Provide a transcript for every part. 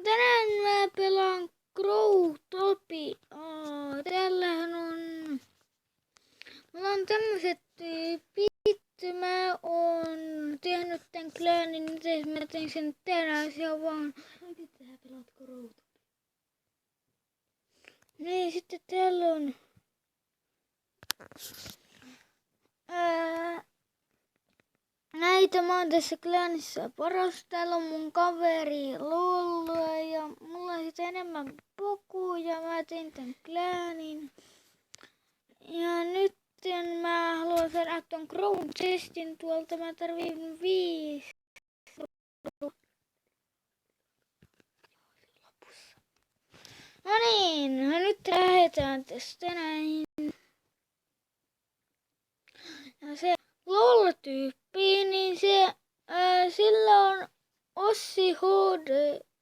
Tänään mä pelaan Growtopia. Täällähän on... Mulla on tämmöset tyypit. Mä oon tehnyt tän klaanin, miten mä tein sen tänään. Se on vaan... Miten sä pelaat Growtopia? Niin, sitten täällä on... Näitä mä oon tässä klaanissa paras. Täällä on mun kaveri Lollua ja mulla on sit enemmän pokuja. Mä tein tän klaanin. Ja nyt mä haluan saada ton Crown Chestin tuolta. Mä tarviin 5. No niin, nyt lähdetään tästä näin. Ja se LOL-tyyppi, niin sillä on Ossi HD-kanava,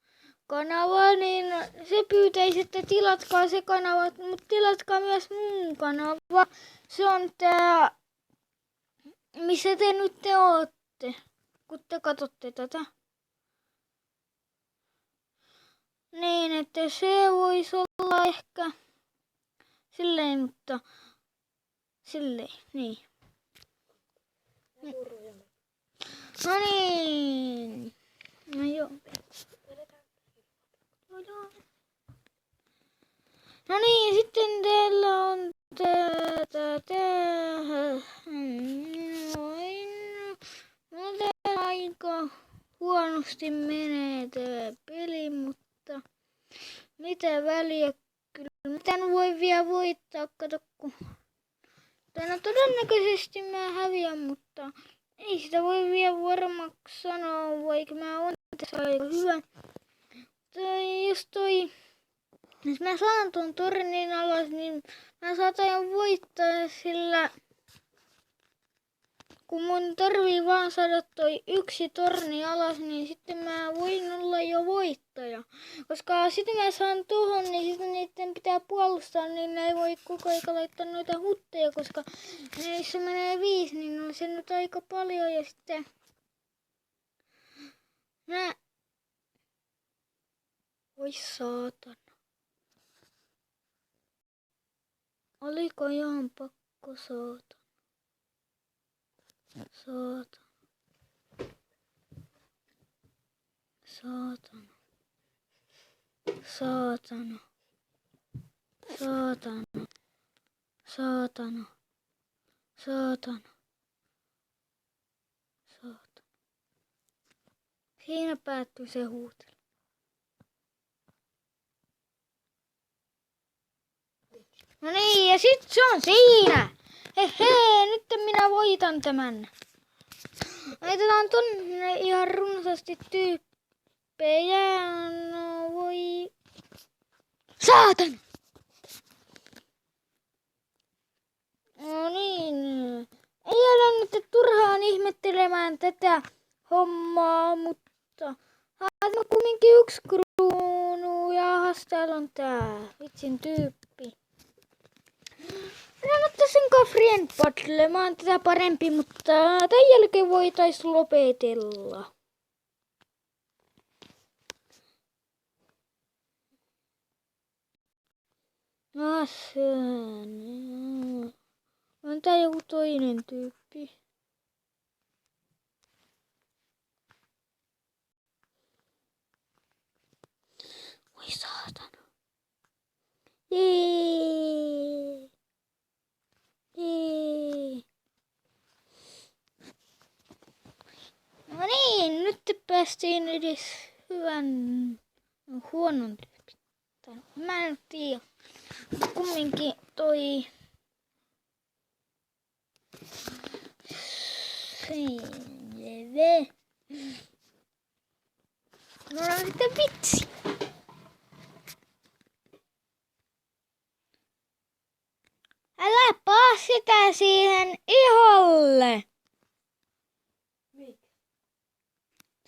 niin se pyytäisi, että tilatkaa se kanava, mutta tilatkaa myös mun kanava. Se on tää, missä te nyt ootte, kun te katsotte tätä. Niin, että se voisi olla ehkä silleen, mutta silleen, niin. No niin. No joo. No niin, sitten teillä on mulla aika huonosti menee tää peli, mutta mitä väliä, kyllä mä tän voi vielä voittaa, kato kun... No todennäköisesti mä häviän, mutta ei sitä voi vielä varmaksi sanoa, vaikka mä oon tässä aika hyvä. Jos mä saan ton tornin alas, niin mä saatan voittaa, sillä kun mun tarvii vaan saada toi yksi torni alas, niin sitten mä voin olla jo voittaja. Koska sitten mä saan tuohon, niin sitten niiden pitää puolustaa, niin ne ei voi koko ajan laittaa noita hutteja, koska niissä menee 5, niin on se nyt aika paljon. Ja sitten Oi saatana. Oliko ihan pakko saatana? Saatana. Saatana. Saatana. Saatana. Saatana. Saatana. Saatana. Siinä päättyi se huutelu. No niin, ja sit se on siinä! Hehe, nyt minä voitan tämän. Laitetaan tonne ihan runsaasti tyyppejä. No voi... Saatan! No niin. Ei ole nyt turhaan ihmettelemään tätä hommaa, mutta... Haluan kumminkin 1 kruunu. Jahas, täällä on tää vitsin tyyppi. Minä ottaisinko Friend Battle? Mä oon tätä parempi, mutta tämän jälkeen voitais lopetella. On tää joku toinen tyyppi. Oi saatana. Jee. No niin, nyt päästiin edes hyvän huonon tyypin. Mä en tiedä. Kumminkin toi... Selvä. No sitten vitsi. Älä paa sitä siihen iholle.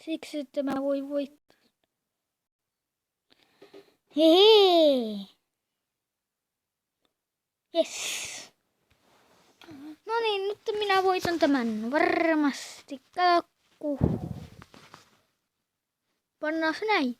Siksi, että mä voin voittaa. Hehe. Yes. No niin, nyt minä voitan tämän varmasti. Kakku. Pannaan se näin.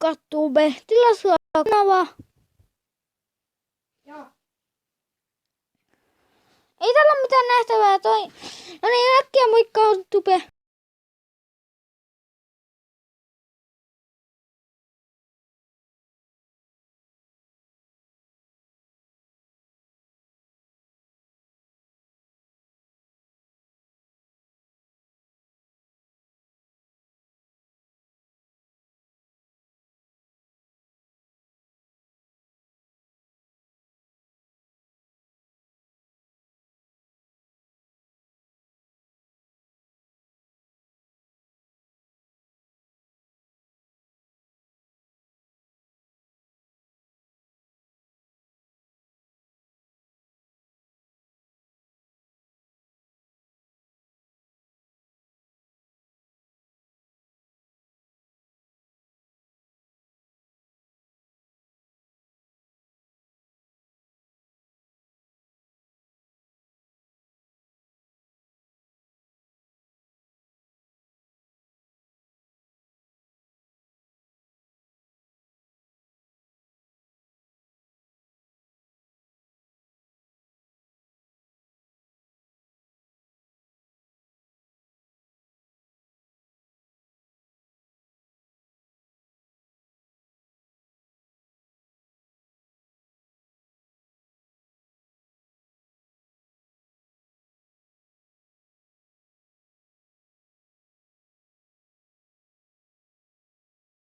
moikka Tube. Tilaa kanava. Joo. Ei täällä ole mitään nähtävää toi. No niin, äkkiä moikka Tube.